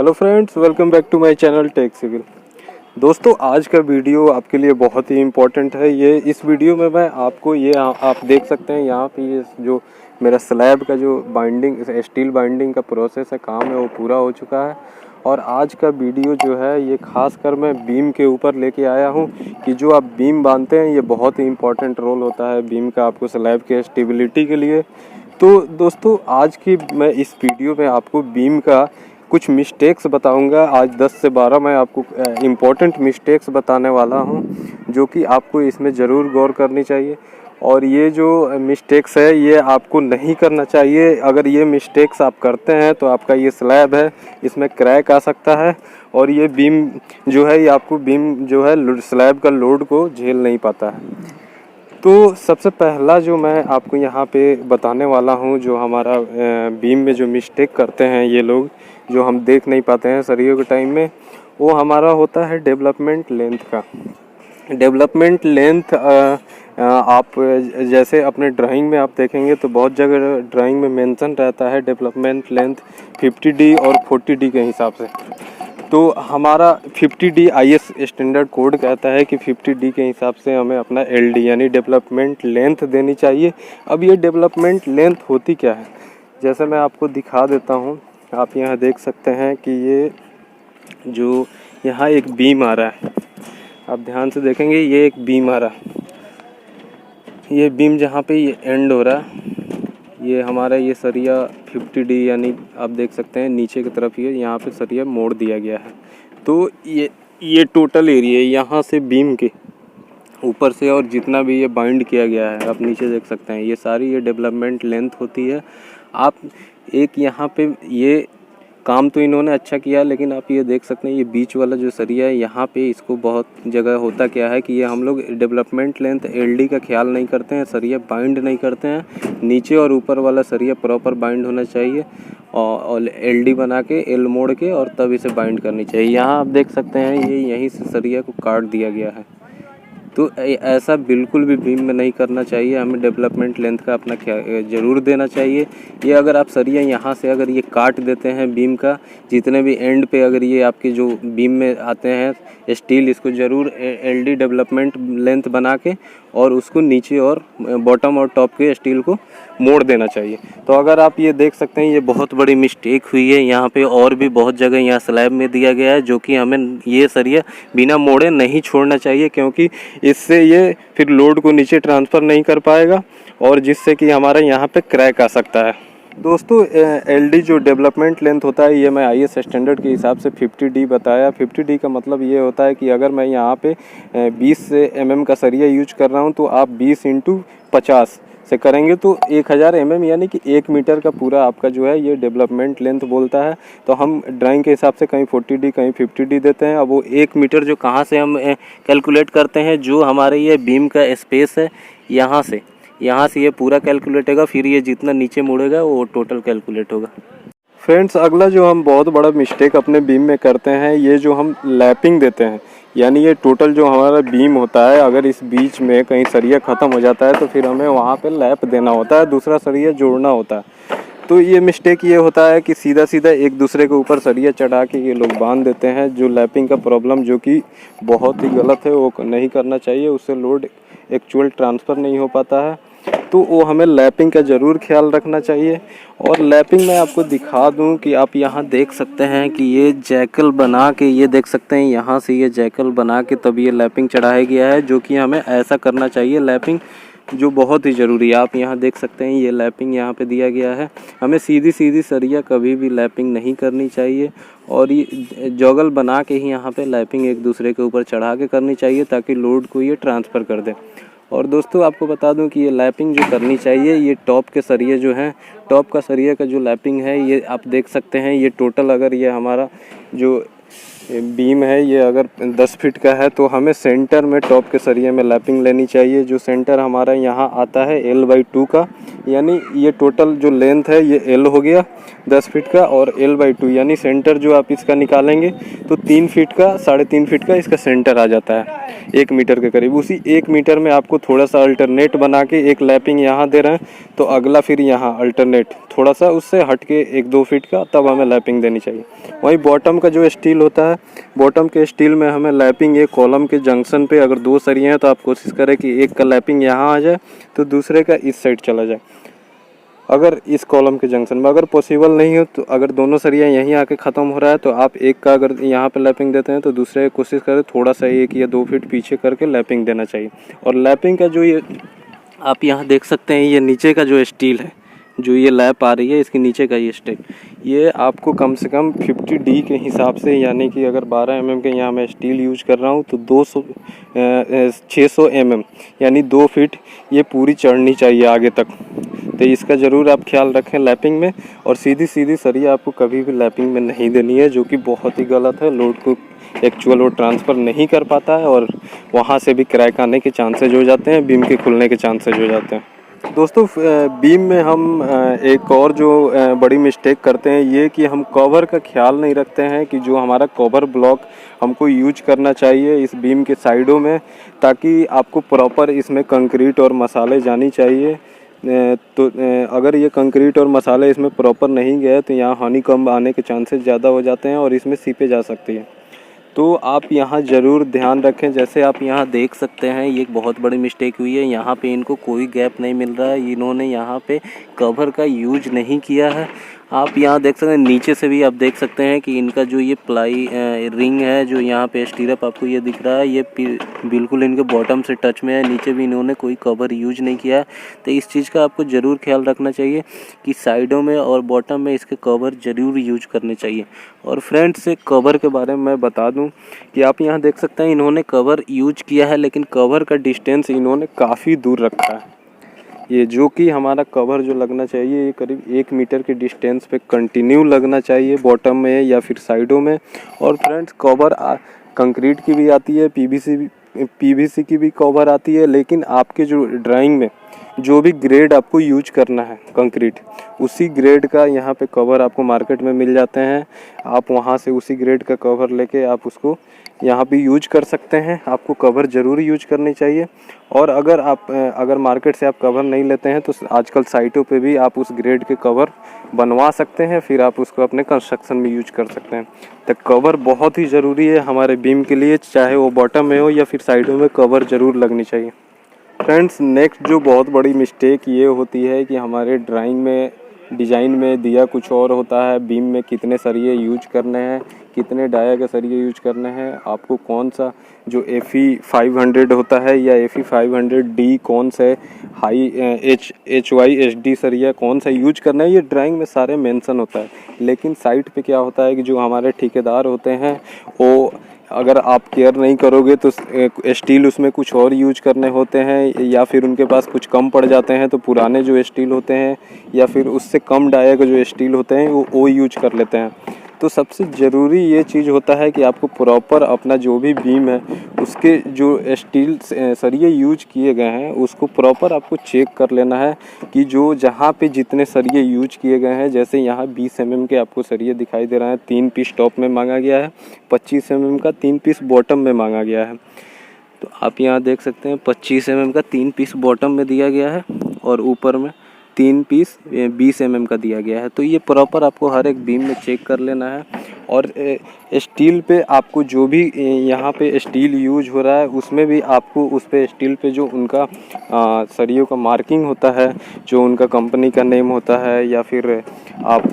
Hello friends, welcome back to my channel Tech Civil. दोस्तों, आज का वीडियो आपके लिए बहुत ही इम्पोर्टेंट है। इस वीडियो में मैं आपको आप देख सकते हैं यहाँ पे ये जो मेरा स्लैब का जो बाइंडिंग स्टील बाइंडिंग का प्रोसेस है, काम है, वो पूरा हो चुका है। और आज का वीडियो जो है ये खासकर मैं बीम के ऊपर लेके आया हूँ कि जो आप बीम बांधते हैं ये बहुत ही इम्पोर्टेंट रोल होता है बीम का आपको स्लैब के स्टेबिलिटी के लिए। तो दोस्तों, आज की मैं इस वीडियो में आपको बीम का कुछ मिस्टेक्स बताऊंगा। आज 10 से 12 मैं आपको इम्पोर्टेंट मिस्टेक्स बताने वाला हूं जो कि आपको इसमें ज़रूर गौर करनी चाहिए। और ये जो मिस्टेक्स है ये आपको नहीं करना चाहिए। अगर ये मिस्टेक्स आप करते हैं तो आपका ये स्लैब है इसमें क्रैक आ सकता है और ये बीम जो है ये आपको बीम जो है स्लैब का लोड को झेल नहीं पाता है। तो सबसे पहला जो मैं आपको यहाँ पे बताने वाला हूँ, जो हमारा बीम में जो मिस्टेक करते हैं ये लोग, जो हम देख नहीं पाते हैं सरियों के टाइम में, वो हमारा होता है डेवलपमेंट लेंथ का। डेवलपमेंट लेंथ आप जैसे अपने ड्राइंग में आप देखेंगे तो बहुत जगह ड्राइंग में मेंशन रहता है डेवलपमेंट लेंथ 50D और 40D के हिसाब से। तो हमारा 50D IS स्टैंडर्ड कोड कहता है कि 50D के हिसाब से हमें अपना LD यानी डेवलपमेंट लेंथ देनी चाहिए। अब ये डेवलपमेंट लेंथ होती क्या है, जैसे मैं आपको दिखा देता हूँ। आप यहाँ देख सकते हैं कि ये जो यहाँ एक बीम आ रहा है, आप ध्यान से देखेंगे ये एक बीम आ रहा है। ये बीम जहाँ पे ये एंड हो रहा है, ये हमारा ये सरिया 50D यानी आप देख सकते हैं नीचे की तरफ ये यहाँ पे सरिया मोड़ दिया गया है। तो ये टोटल एरिया यहाँ से बीम के ऊपर से और जितना भी ये बाइंड किया गया है आप नीचे देख सकते हैं, ये सारी ये डेवलपमेंट लेंथ होती है। आप एक यहाँ पे ये काम तो इन्होंने अच्छा किया, लेकिन आप ये देख सकते हैं ये बीच वाला जो सरिया है यहाँ पे इसको बहुत जगह होता क्या है कि ये हम लोग डेवलपमेंट लेंथ LD का ख्याल नहीं करते हैं, सरिया बाइंड नहीं करते हैं। नीचे और ऊपर वाला सरिया प्रॉपर बाइंड होना चाहिए और LD बना के L मोड़ के और तब इसे बाइंड करनी चाहिए। यहाँ आप देख सकते हैं ये यहीं से सरिया को काट दिया गया है। तो ऐसा बिल्कुल भी बीम में नहीं करना चाहिए। हमें डेवलपमेंट लेंथ का अपना ख्याल ज़रूर देना चाहिए। ये अगर आप सरिया यहाँ से अगर ये काट देते हैं बीम का, जितने भी एंड पे अगर ये आपके जो बीम में आते हैं स्टील, इसको ज़रूर LD डेवलपमेंट लेंथ बना के और उसको नीचे और बॉटम और टॉप के स्टील को मोड़ देना चाहिए। तो अगर आप ये देख सकते हैं ये बहुत बड़ी मिस्टेक हुई है यहाँ पे, और भी बहुत जगह यहाँ स्लैब में दिया गया है, जो कि हमें ये सरिया बिना मोड़े नहीं छोड़ना चाहिए, क्योंकि इससे ये फिर लोड को नीचे ट्रांसफ़र नहीं कर पाएगा और जिससे कि हमारा यहाँ पे क्रैक आ सकता है। दोस्तों, LD जो डेवलपमेंट लेंथ होता है ये मैं IS स्टैंडर्ड के हिसाब से 50D बताया। 50D का मतलब ये होता है कि अगर मैं यहाँ पे 20 mm का सरिया यूज कर रहा हूँ तो आप 20 × 50 से करेंगे तो 1000 mm यानी कि 1 मीटर का पूरा आपका जो है ये डेवलपमेंट लेंथ बोलता है। तो हम ड्राइंग के हिसाब से कहीं 40D कहीं 50D देते हैं। अब वो 1 मीटर जो कहाँ से हम कैलकुलेट करते हैं, जो हमारे ये बीम का स्पेस है यहाँ से ये पूरा कैलकुलेट होगा, फिर ये जितना नीचे मुड़ेगा वो टोटल कैलकुलेट होगा। फ्रेंड्स, अगला जो हम बहुत बड़ा मिस्टेक अपने बीम में करते हैं, ये जो हम लैपिंग देते हैं, यानी ये टोटल जो हमारा बीम होता है, अगर इस बीच में कहीं सरिया ख़त्म हो जाता है तो फिर हमें वहाँ पे लैप देना होता है, दूसरा सरिया जोड़ना होता है। तो ये मिस्टेक ये होता है कि सीधा एक दूसरे के ऊपर सरिया चढ़ा के ये लोग बांध देते हैं। जो लैपिंग का प्रॉब्लम जो कि बहुत ही गलत है, वो नहीं करना चाहिए, उससे लोड एक्चुअल ट्रांसफ़र नहीं हो पाता है। तो वो हमें लैपिंग का ज़रूर ख्याल रखना चाहिए। और लैपिंग में आपको दिखा दूं कि आप यहाँ देख सकते हैं कि ये जैकल बना के, ये देख सकते हैं यहाँ से ये जैकल बना के तब ये लैपिंग चढ़ाया गया है, जो कि हमें ऐसा करना चाहिए। लैपिंग जो बहुत ही ज़रूरी है, आप यहाँ देख सकते हैं ये लैपिंग यहाँ पे दिया गया है। हमें सीधी सरिया कभी भी लैपिंग नहीं करनी चाहिए और ये जॉगल बना के ही यहाँ पे लैपिंग एक दूसरे के ऊपर चढ़ा के करनी चाहिए, ताकि लोड को ये ट्रांसफ़र कर दे। और दोस्तों, आपको बता दूं कि ये लैपिंग जो करनी चाहिए, ये टॉप के सरिये जो हैं, टॉप का सरिया का जो लैपिंग है ये आप देख सकते हैं, ये टोटल अगर ये हमारा जो बीम है ये अगर 10 फीट का है तो हमें सेंटर में टॉप के सरिये में लैपिंग लेनी चाहिए। जो सेंटर हमारा यहाँ आता है L/2 का, यानी ये टोटल जो लेंथ है ये L हो गया 10 फीट का, और L/2 यानी सेंटर जो आप इसका निकालेंगे तो 3 फीट का 3.5 फीट का इसका सेंटर आ जाता है 1 मीटर के करीब। उसी 1 मीटर में आपको थोड़ा सा अल्टरनेट बना के एक लैपिंग यहाँ दे रहे हैं तो अगला फिर यहाँ अल्टरनेट थोड़ा सा उससे हट के 1-2 फीट का, तब हमें लैपिंग देनी चाहिए। वहीं बॉटम का जो स्टील होता है, बॉटम के स्टील में हमें लैपिंग एक कॉलम के जंक्शन पे अगर 2 सरिये हैं तो आप कोशिश करें कि एक का लैपिंग यहाँ आ जाए तो दूसरे का इस साइड चला जाए। अगर इस कॉलम के जंक्शन में अगर पॉसिबल नहीं हो तो अगर दोनों सरिया यहीं आके ख़त्म हो रहा है तो आप एक का अगर यहाँ पे लैपिंग देते हैं तो दूसरे कोशिश करें थोड़ा सा 1 या 2 फीट पीछे करके लैपिंग देना चाहिए। और लैपिंग का जो ये आप यहाँ देख सकते हैं, ये नीचे का जो स्टील है, जो ये लैप आ रही है इसके नीचे का ये स्टेप, ये आपको कम से कम 50D के हिसाब से, यानी कि अगर 12 mm के यहाँ मैं स्टील यूज कर रहा हूँ तो 600 mm यानी 2 फीट ये पूरी चढ़नी चाहिए आगे तक। तो इसका ज़रूर आप ख्याल रखें लैपिंग में। और सीधी सरिया आपको कभी भी लैपिंग में नहीं देनी है, जो कि बहुत ही गलत है। लोड को एक्चुअल वो ट्रांसफ़र नहीं कर पाता है और वहाँ से भी क्रैक आने के चांसेज हो जाते हैं, बीम के खुलने के चांसेज हो जाते हैं। दोस्तों बीम में हम एक और जो बड़ी मिस्टेक करते हैं ये कि हम कवर का ख्याल नहीं रखते हैं कि जो हमारा कवर ब्लॉक हमको यूज करना चाहिए इस बीम के साइडों में, ताकि आपको प्रॉपर इसमें कंक्रीट और मसाले जानी चाहिए। तो अगर ये कंक्रीट और मसाले इसमें प्रॉपर नहीं गए तो यहाँ हनीकॉम्ब आने के चांसेस ज़्यादा हो जाते हैं और इसमें सीपें जा सकती है। तो आप यहाँ ज़रूर ध्यान रखें। जैसे आप यहाँ देख सकते हैं ये एक बहुत बड़ी मिस्टेक हुई है, यहाँ पे इनको कोई गैप नहीं मिल रहा है, इन्होंने यहाँ पे कवर का यूज नहीं किया है। आप यहाँ देख सकते हैं, नीचे से भी आप देख सकते हैं कि इनका जो ये प्लाई रिंग है, जो यहाँ पे स्टीरअप आपको ये दिख रहा है, ये बिल्कुल इनके बॉटम से टच में है, नीचे भी इन्होंने कोई कवर यूज नहीं किया है। तो इस चीज़ का आपको ज़रूर ख्याल रखना चाहिए कि साइडों में और बॉटम में इसके कवर ज़रूर यूज करने चाहिए। और फ्रेंड्स कवर के बारे में मैं बता दूं कि आप यहाँ देख सकते हैं इन्होंने कवर यूज किया है, लेकिन कवर का डिस्टेंस इन्होंने काफ़ी दूर रखा है। ये जो कि हमारा कवर जो लगना चाहिए ये करीब 1 मीटर के डिस्टेंस पे कंटिन्यू लगना चाहिए बॉटम में या फिर साइडों में। और फ्रेंड्स कवर कंक्रीट की भी आती है, पीवीसी की भी कवर आती है, लेकिन आपके जो ड्राइंग में जो भी ग्रेड आपको यूज करना है कंक्रीट, उसी ग्रेड का यहाँ पे कवर आपको मार्केट में मिल जाते हैं। आप वहाँ से उसी ग्रेड का कवर लेके आप उसको यहाँ पे यूज कर सकते हैं। आपको कवर ज़रूर यूज करनी चाहिए। और अगर मार्केट से आप कवर नहीं लेते हैं तो आजकल साइटों पे भी आप उस ग्रेड के कवर बनवा सकते हैं, फिर आप उसको अपने कंस्ट्रक्शन में यूज कर सकते हैं। तो कवर बहुत ही ज़रूरी है हमारे बीम के लिए, चाहे वो बॉटम में हो या फिर साइडों में कवर ज़रूर लगनी चाहिए। फ्रेंड्स नेक्स्ट जो बहुत बड़ी मिस्टेक ये होती है कि हमारे ड्राइंग में डिज़ाइन में दिया कुछ और होता है, बीम में कितने सरिये यूज करने हैं, कितने डाया के सरिये यूज करने हैं, आपको कौन सा जो FE 500 होता है या FE 500D कौन से हाई HYSD सरिया कौन सा यूज करना है, ये ड्राइंग में सारे मेंशन होता है। लेकिन साइट पे क्या होता है कि जो हमारे ठेकेदार होते हैं वो अगर आप केयर नहीं करोगे तो स्टील उसमें कुछ और यूज करने होते हैं, या फिर उनके पास कुछ कम पड़ जाते हैं तो पुराने जो स्टील होते हैं या फिर उससे कम डाया के जो स्टील होते हैं वो यूज कर लेते हैं। तो सबसे ज़रूरी ये चीज़ होता है कि आपको प्रॉपर अपना जो भी बीम है उसके जो स्टील सरिये यूज किए गए हैं उसको प्रॉपर आपको चेक कर लेना है कि जो जहाँ पे जितने सरिये यूज किए गए हैं, जैसे यहाँ 20 mm के आपको सरिये दिखाई दे रहे हैं, 3 पीस टॉप में मांगा गया है, 25 mm का 3 पीस बॉटम में मांगा गया है। तो आप यहाँ देख सकते हैं 25 mm का 3 पीस बॉटम में दिया गया है और ऊपर में 3 पीस 20 mm का दिया गया है। तो ये प्रॉपर आपको हर एक बीम में चेक कर लेना है। और स्टील पे आपको जो भी यहाँ पे स्टील यूज हो रहा है उसमें भी आपको उस पे स्टील पे जो उनका सरियों का मार्किंग होता है, जो उनका कंपनी का नेम होता है, या फिर आप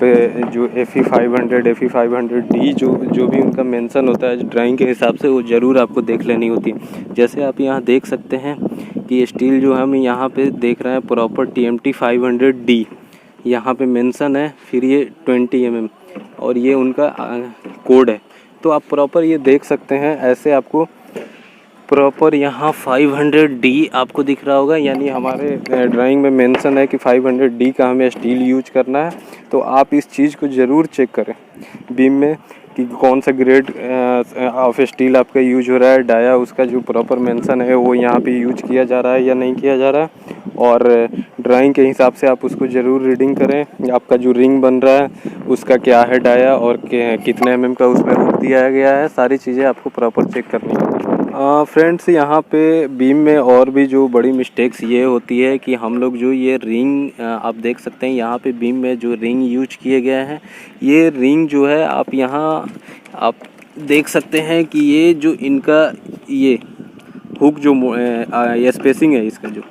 जो FE 500 FE 500D जो भी उनका मेंशन होता है ड्राइंग के हिसाब से, वो ज़रूर आपको देख लेनी होती है। जैसे आप यहाँ देख सकते हैं कि स्टील जो हम यहाँ पे देख रहे हैं प्रॉपर TMT 500D यहाँ पे मेंशन है, फिर ये 20 mm और ये उनका कोड है। तो आप प्रॉपर ये देख सकते हैं, ऐसे आपको प्रॉपर यहाँ 500D आपको दिख रहा होगा, यानी हमारे ड्राइंग में मेंशन है कि 500D का हमें स्टील यूज करना है। तो आप इस चीज़ को ज़रूर चेक करें बीम में कि कौन सा ग्रेड ऑफ स्टील आपका यूज हो रहा है, डाया उसका जो प्रॉपर मेंशन है वो यहाँ पे यूज किया जा रहा है या नहीं किया जा रहा है। और ड्राइंग के हिसाब से आप उसको ज़रूर रीडिंग करें। आपका जो रिंग बन रहा है उसका क्या है डाया और कितने mm का उसमें हुक दिया गया है, सारी चीज़ें आपको प्रॉपर चेक करनी है। फ्रेंड्स, यहाँ पे बीम में और भी जो बड़ी मिस्टेक्स ये होती है कि हम लोग जो ये रिंग आप देख सकते हैं यहाँ पे बीम में जो रिंग यूज किए गए हैं, ये रिंग जो है आप यहाँ आप देख सकते हैं कि ये जो इनका ये हुक जो ये स्पेसिंग है, इसका जो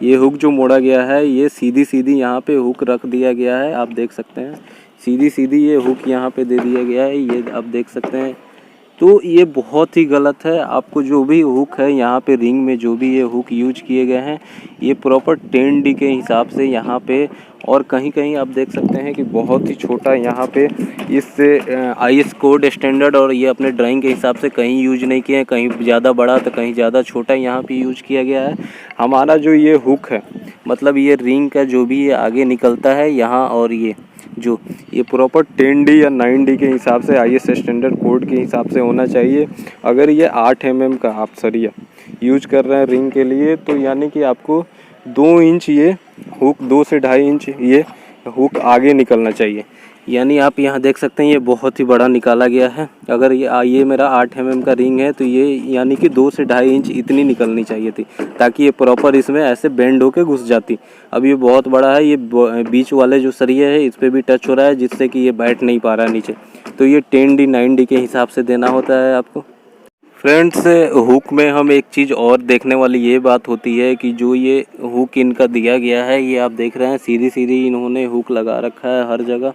ये हुक जो मोड़ा गया है, ये सीधी सीधी यहाँ पे हुक रख दिया गया है। आप देख सकते हैं सीधी सीधी ये हुक यहाँ पे दे दिया गया है, ये आप देख सकते हैं। तो ये बहुत ही गलत है। आपको जो भी हुक है यहाँ पे रिंग में जो भी ये हुक यूज किए गए हैं, ये प्रॉपर 10D के हिसाब से यहाँ पे, और कहीं कहीं आप देख सकते हैं कि बहुत ही छोटा यहाँ पे इससे IS कोड स्टैंडर्ड और ये अपने ड्राइंग के हिसाब से कहीं यूज नहीं किए हैं, कहीं ज़्यादा बड़ा तो कहीं ज़्यादा छोटा यहाँ पे यूज किया गया है। हमारा जो ये हुक है, मतलब ये रिंग का जो भी ये आगे निकलता है यहाँ, और ये प्रॉपर 10D या 9D के हिसाब से IS स्टैंडर्ड कोड के हिसाब से होना चाहिए। अगर ये 8 mm का आप सरिया यूज कर रहे हैं रिंग के लिए, तो यानी कि आपको 2 इंच ये हुक, 2 से 2.5 इंच ये हुक आगे निकलना चाहिए। यानी आप यहाँ देख सकते हैं ये बहुत ही बड़ा निकाला गया है। अगर ये मेरा 8 mm का रिंग है तो ये यानी कि 2 से 2.5 इंच इतनी निकलनी चाहिए थी, ताकि ये प्रॉपर इसमें ऐसे बेंड होके घुस जाती। अब ये बहुत बड़ा है, ये बीच वाले जो सरिया है इस पर भी टच हो रहा है, जिससे कि ये बैठ नहीं पा रहा है नीचे। तो ये 10D 9D के हिसाब से देना होता है आपको। फ्रेंड्स, हुक में हम एक चीज़ और देखने वाली ये बात होती है कि जो ये हुक इनका दिया गया है, ये आप देख रहे हैं सीधी सीधी इन्होंने हुक लगा रखा है हर जगह।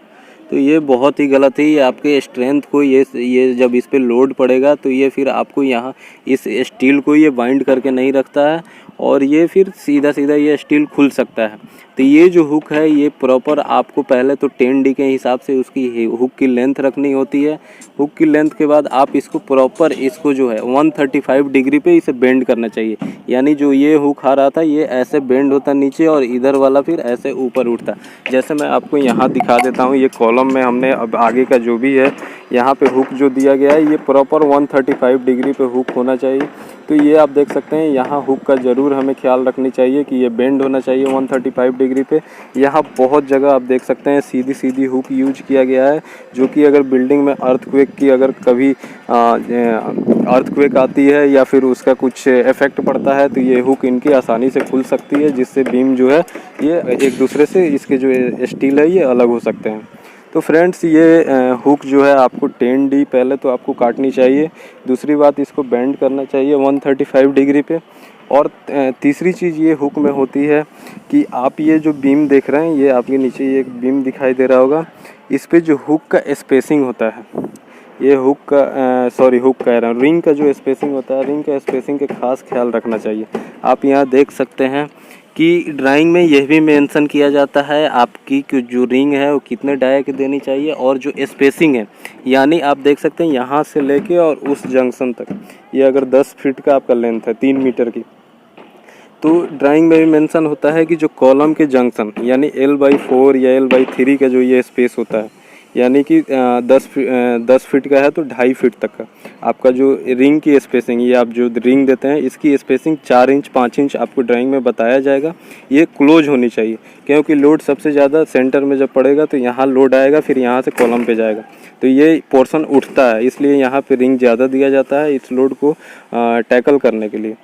तो ये बहुत ही गलत है। ये आपके स्ट्रेंथ को ये जब इस पे लोड पड़ेगा तो ये फिर आपको यहाँ इस स्टील को ये बाइंड करके नहीं रखता है, और ये फिर सीधा सीधा ये स्टील खुल सकता है। तो ये जो हुक है ये प्रॉपर आपको पहले तो 10D के हिसाब से उसकी हुक की लेंथ रखनी होती है। हुक की लेंथ के बाद आप इसको प्रॉपर इसको जो है 135 डिग्री पे इसे बेंड करना चाहिए। यानी जो ये हुक आ रहा था ये ऐसे बेंड होता नीचे, और इधर वाला फिर ऐसे ऊपर उठता। जैसे मैं आपको यहाँ दिखा देता हूँ, ये कॉलम में हमने अब आगे का जो भी है यहाँ पे हुक जो दिया गया है, ये प्रॉपर 135 डिग्री पे हुक होना चाहिए। तो ये आप देख सकते हैं यहाँ हुक का ज़रूर हमें ख्याल रखनी चाहिए कि ये बेंड होना चाहिए 135 डिग्री पे। यहाँ बहुत जगह आप देख सकते हैं सीधी सीधी हुक यूज किया गया है, जो कि अगर बिल्डिंग में अर्थक्वेक की अगर कभी अर्थक्वेक आती है या फिर उसका कुछ इफेक्ट पड़ता है, तो ये हुक इनकी आसानी से खुल सकती है, जिससे बीम जो है ये एक दूसरे से इसके जो स्टील है ये अलग हो सकते हैं। तो फ्रेंड्स, ये हुक जो है आपको 10D पहले तो आपको काटनी चाहिए। दूसरी बात, इसको बेंड करना चाहिए 135 डिग्री पे। और तीसरी चीज़ ये हुक में होती है कि आप ये जो बीम देख रहे हैं, ये आपके नीचे ये एक बीम दिखाई दे रहा होगा, इस पे जो हुक का स्पेसिंग होता है, ये हुक कह रहा हूँ, रिंग का जो स्पेसिंग होता है, रिंग का स्पेसिंग का खास ख्याल रखना चाहिए। आप यहाँ देख सकते हैं कि ड्राइंग में यह भी मेंशन किया जाता है आपकी कि जो रिंग है वो कितने डाया की देनी चाहिए, और जो स्पेसिंग है, यानी आप देख सकते हैं यहाँ से लेके और उस जंक्शन तक, ये अगर 10 फीट का आपका लेंथ है 3 मीटर की, तो ड्राइंग में भी मेंशन होता है कि जो कॉलम के जंक्शन यानी L/4 या L/3 का जो ये स्पेस होता है, यानी कि 10 फीट का है तो 2.5 फीट तक का आपका जो रिंग की स्पेसिंग, ये आप जो रिंग देते हैं इसकी स्पेसिंग 4 इंच 5 इंच आपको ड्राइंग में बताया जाएगा। ये क्लोज होनी चाहिए, क्योंकि लोड सबसे ज़्यादा सेंटर में जब पड़ेगा तो यहाँ लोड आएगा, फिर यहाँ से कॉलम पे जाएगा, तो ये पोर्शन उठता है, इसलिए यहाँ पे रिंग ज़्यादा दिया जाता है इस लोड को टैकल करने के लिए,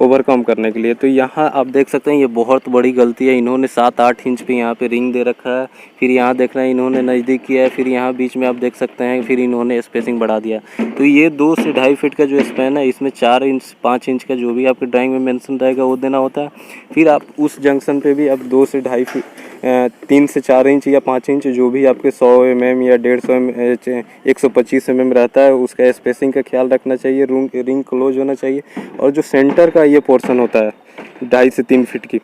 ओवरकम करने के लिए। तो यहाँ आप देख सकते हैं ये बहुत बड़ी गलती है। इन्होंने 7-8 इंच पे यहाँ पे रिंग दे रखा है, फिर यहाँ देख रहे हैं इन्होंने नज़दीक किया है, फिर यहाँ बीच में आप देख सकते हैं फिर इन्होंने स्पेसिंग बढ़ा दिया। तो ये 2 से 2.5 फीट का जो स्पैन है, इसमें 4 इंच 5 इंच का जो भी आपके ड्राइंग में मेंशन रहेगा वो देना होता है। फिर आप उस जंक्शन पे भी आप 2 से 2.5 फीट 3 से 4 इंच या 5 इंच जो भी आपके 100 mm या 150 125 mm रहता है, उसका स्पेसिंग का ख्याल रखना चाहिए। रिंग क्लोज होना चाहिए। और जो सेंटर का ये पोर्शन होता है 2.5 से 3 फीट की,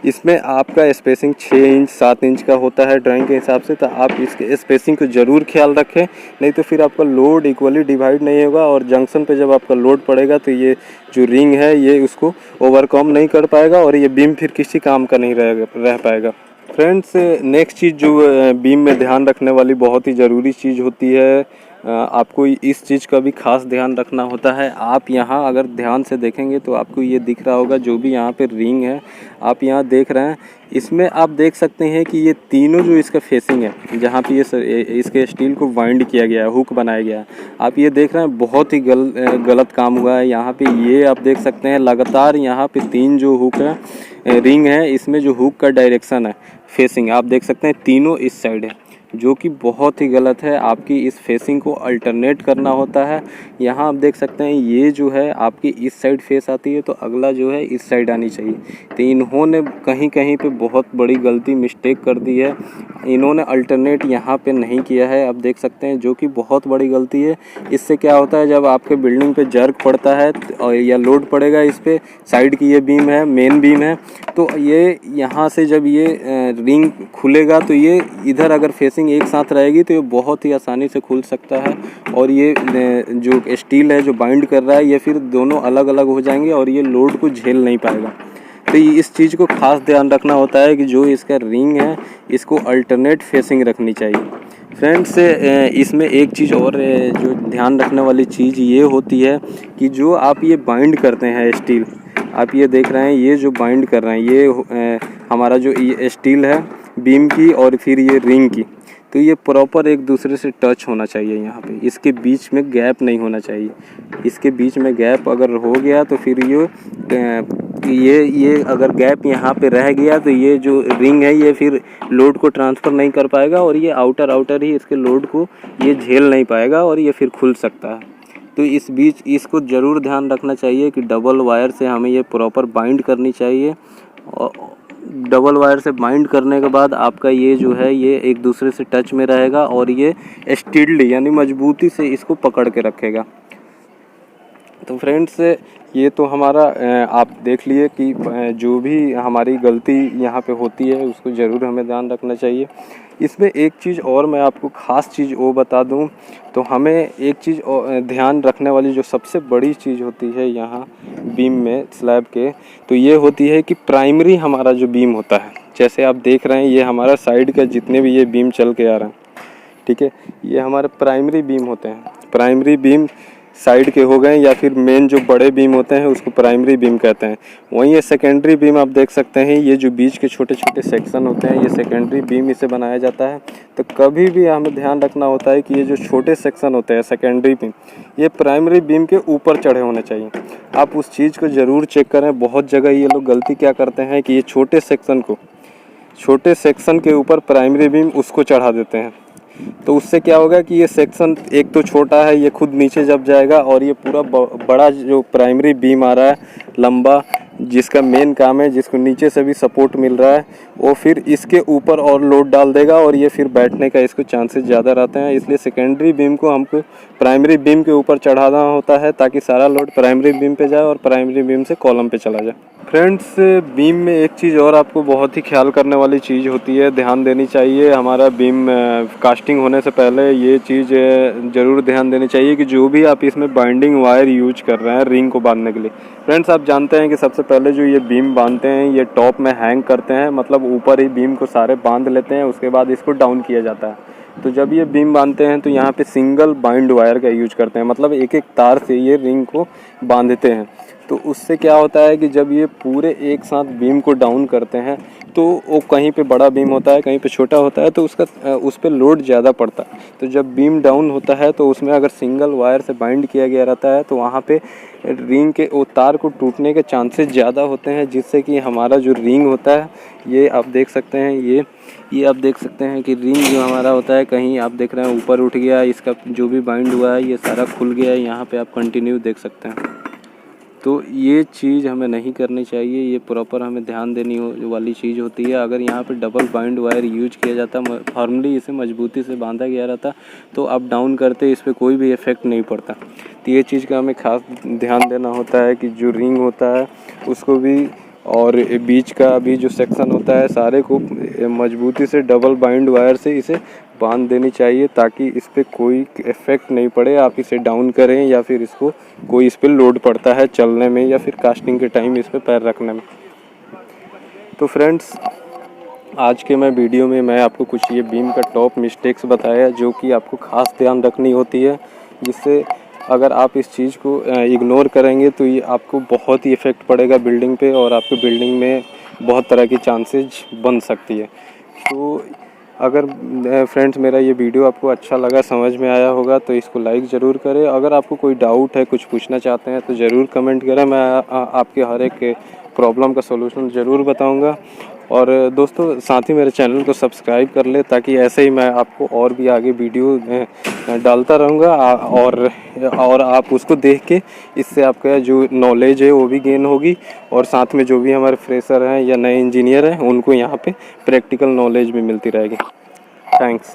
इसमें आपका स्पेसिंग 6 इंच 7 इंच का होता है ड्राइंग के हिसाब से। तो आप इसके स्पेसिंग को ज़रूर ख्याल रखें, नहीं तो फिर आपका लोड इक्वली डिवाइड नहीं होगा, और जंक्शन पे जब आपका लोड पड़ेगा तो ये जो रिंग है ये उसको ओवरकम नहीं कर पाएगा, और ये बीम फिर किसी काम का नहीं रह पाएगा। फ्रेंड्स, नेक्स्ट चीज़ जो बीम में ध्यान रखने वाली बहुत ही ज़रूरी चीज़ होती है, आपको इस चीज़ का भी खास ध्यान रखना होता है। आप यहाँ अगर ध्यान से देखेंगे तो आपको ये दिख रहा होगा, जो भी यहाँ पे रिंग है आप यहाँ देख रहे हैं, इसमें आप देख सकते हैं कि ये तीनों जो इसका फेसिंग है, जहाँ पे ये इसके स्टील को वाइंड किया गया है, हुक बनाया गया है, आप ये देख रहे हैं बहुत ही गलत काम हुआ है। यहाँ पे ये आप देख सकते हैं लगातार यहाँ पे 3 जो हुक है, रिंग है, इसमें जो हुक का डायरेक्शन है फेसिंग आप देख सकते हैं तीनों इस साइड है, जो कि बहुत ही गलत है। आपकी इस फेसिंग को अल्टरनेट करना होता है। यहाँ आप देख सकते हैं ये जो है आपकी इस साइड फेस आती है, तो अगला जो है इस साइड आनी चाहिए। तो इन्होंने कहीं कहीं पे बहुत बड़ी गलती मिस्टेक कर दी है, इन्होंने अल्टरनेट यहाँ पे नहीं किया है, आप देख सकते हैं, जो कि बहुत बड़ी गलती है। इससे क्या होता है, जब आपके बिल्डिंग पे जर्क पड़ता है या लोड पड़ेगा इस पे, साइड की ये बीम है, मेन बीम है, तो ये यहाँ से जब ये रिंग खुलेगा तो ये इधर अगर फेसिंग एक साथ रहेगी तो ये बहुत ही आसानी से खुल सकता है, और ये जो स्टील है जो बाइंड कर रहा है ये फिर दोनों अलग अलग हो जाएंगे और ये लोड को झेल नहीं पाएगा। तो इस चीज़ को खास ध्यान रखना होता है कि जो इसका रिंग है इसको अल्टरनेट फेसिंग रखनी चाहिए। फ्रेंड्स, इसमें एक चीज़ और जो ध्यान रखने वाली चीज़ ये होती है कि जो आप ये बाइंड करते हैं स्टील, आप ये देख रहे हैं ये जो बाइंड कर रहे हैं ये हमारा जो ये स्टील है बीम की और फिर ये रिंग की, तो ये प्रॉपर एक दूसरे से टच होना चाहिए। यहाँ पे इसके बीच में गैप नहीं होना चाहिए। इसके बीच में गैप अगर हो गया तो फिर ये अगर गैप यहाँ पे रह गया तो ये जो रिंग है ये फिर लोड को ट्रांसफ़र नहीं कर पाएगा और ये आउटर ही इसके लोड को ये झेल नहीं पाएगा और ये फिर खुल सकता है। तो इस बीच इसको ज़रूर ध्यान रखना चाहिए कि डबल वायर से हमें ये प्रॉपर बाइंड करनी चाहिए, और डबल वायर से बाइंड करने के बाद आपका ये जो है ये एक दूसरे से टच में रहेगा और ये स्टील्ड यानी मजबूती से इसको पकड़ के रखेगा। तो फ्रेंड्स, ये तो हमारा आप देख लिए कि जो भी हमारी गलती यहाँ पे होती है उसको ज़रूर हमें ध्यान रखना चाहिए। इसमें एक चीज़ और मैं आपको ख़ास चीज़ वो बता दूँ तो हमें एक चीज़ ध्यान रखने वाली जो सबसे बड़ी चीज़ होती है यहाँ बीम में स्लैब के, तो ये होती है कि प्राइमरी हमारा जो बीम होता है, जैसे आप देख रहे हैं ये हमारा साइड का जितने भी ये बीम चल के आ रहा है, ठीक है, ये हमारे प्राइमरी बीम होते हैं। प्राइमरी बीम साइड के हो गए या फिर मेन जो बड़े बीम होते हैं उसको प्राइमरी बीम कहते हैं। वहीं ये सेकेंडरी बीम आप देख सकते हैं, ये जो बीच के छोटे छोटे सेक्शन होते हैं ये सेकेंडरी बीम इसे बनाया जाता है। तो कभी भी हमें ध्यान रखना होता है कि ये जो छोटे सेक्शन होते हैं सेकेंडरी बीम, ये प्राइमरी बीम के ऊपर चढ़े होने चाहिए। आप उस चीज़ को ज़रूर चेक करें। बहुत जगह ये लोग गलती क्या करते हैं कि ये छोटे सेक्शन के ऊपर प्राइमरी बीम उसको चढ़ा देते हैं, तो उससे क्या होगा कि ये सेक्शन एक तो छोटा है, ये खुद नीचे जब जाएगा और ये पूरा बड़ा जो प्राइमरी बीम आ रहा है लंबा, जिसका मेन काम है, जिसको नीचे से भी सपोर्ट मिल रहा है, वो फिर इसके ऊपर और लोड डाल देगा और ये फिर बैठने का इसको चांसेस ज़्यादा रहते हैं। इसलिए सेकेंडरी बीम को हमको प्राइमरी बीम के ऊपर चढ़ाना होता है ताकि सारा लोड प्राइमरी बीम पे जाए और प्राइमरी बीम से कॉलम पे चला जाए। फ्रेंड्स, बीम में एक चीज़ और आपको बहुत ही ख्याल करने वाली चीज़ होती है, ध्यान देनी चाहिए। हमारा बीम कास्टिंग होने से पहले ये चीज़ ज़रूर ध्यान देनी चाहिए कि जो भी आप इसमें बाइंडिंग वायर यूज कर रहे हैं रिंग को बांधने के लिए, फ्रेंड्स आप जानते हैं कि सबसे पहले जो ये बीम बांधते हैं ये टॉप में हैंग करते हैं, मतलब ऊपर ही बीम को सारे बांध लेते हैं, उसके बाद इसको डाउन किया जाता है। तो जब ये बीम बांधते हैं तो यहाँ पे सिंगल बाइंड वायर का यूज करते हैं, मतलब एक एक तार से ये रिंग को बांधते हैं। तो उससे क्या होता है कि जब ये पूरे एक साथ बीम को डाउन करते हैं तो वो कहीं पे बड़ा बीम होता है, कहीं पे छोटा होता है, तो उस पर लोड ज़्यादा पड़ता है। तो जब बीम डाउन होता है तो उसमें अगर सिंगल वायर से बाइंड किया गया रहता है तो वहाँ पे रिंग के वो तार को टूटने के चांसेस ज़्यादा होते हैं, जिससे कि हमारा जो रिंग होता है ये आप देख सकते हैं, ये आप देख सकते हैं कि रिंग जो हमारा होता है कहीं आप देख रहे हैं ऊपर उठ गया, इसका जो भी बाइंड हुआ है ये सारा खुल गया है, यहाँ पे आप कंटिन्यू देख सकते हैं। तो ये चीज़ हमें नहीं करनी चाहिए, ये प्रॉपर हमें ध्यान देनी वाली चीज़ होती है। अगर यहाँ पे डबल बाइंड वायर यूज किया जाता, फॉर्मली इसे मजबूती से बांधा गया रहता, तो अप डाउन करते इस पर कोई भी इफ़ेक्ट नहीं पड़ता। तो ये चीज़ का हमें खास ध्यान देना होता है कि जो रिंग होता है उसको भी और बीच का भी जो सेक्शन होता है सारे को मजबूती से डबल बाइंड वायर से इसे बांध देनी चाहिए ताकि इस पर कोई इफ़ेक्ट नहीं पड़े। आप इसे डाउन करें या फिर इसको कोई इस पर लोड पड़ता है चलने में या फिर कास्टिंग के टाइम इस पर पैर रखने में। तो फ्रेंड्स, आज के मैं वीडियो में मैं आपको कुछ ये बीम का टॉप मिस्टेक्स बताया जो कि आपको ख़ास ध्यान रखनी होती है, जिससे अगर आप इस चीज़ को इग्नोर करेंगे तो ये आपको बहुत ही इफ़ेक्ट पड़ेगा बिल्डिंग पे और आपके बिल्डिंग में बहुत तरह की चांसेस बन सकती है। तो अगर फ्रेंड्स मेरा ये वीडियो आपको अच्छा लगा, समझ में आया होगा तो इसको लाइक ज़रूर करें। अगर आपको कोई डाउट है, कुछ पूछना चाहते हैं तो ज़रूर कमेंट करें, मैं आपके हर एक प्रॉब्लम का सलूशन ज़रूर बताऊंगा। और दोस्तों साथ ही मेरे चैनल को सब्सक्राइब कर ले ताकि ऐसे ही मैं आपको और भी आगे वीडियो डालता रहूँगा और आप उसको देख के इससे आपका जो नॉलेज है वो भी गेन होगी और साथ में जो भी हमारे फ्रेशर हैं या नए इंजीनियर हैं उनको यहाँ पे प्रैक्टिकल नॉलेज भी मिलती रहेगी। थैंक्स।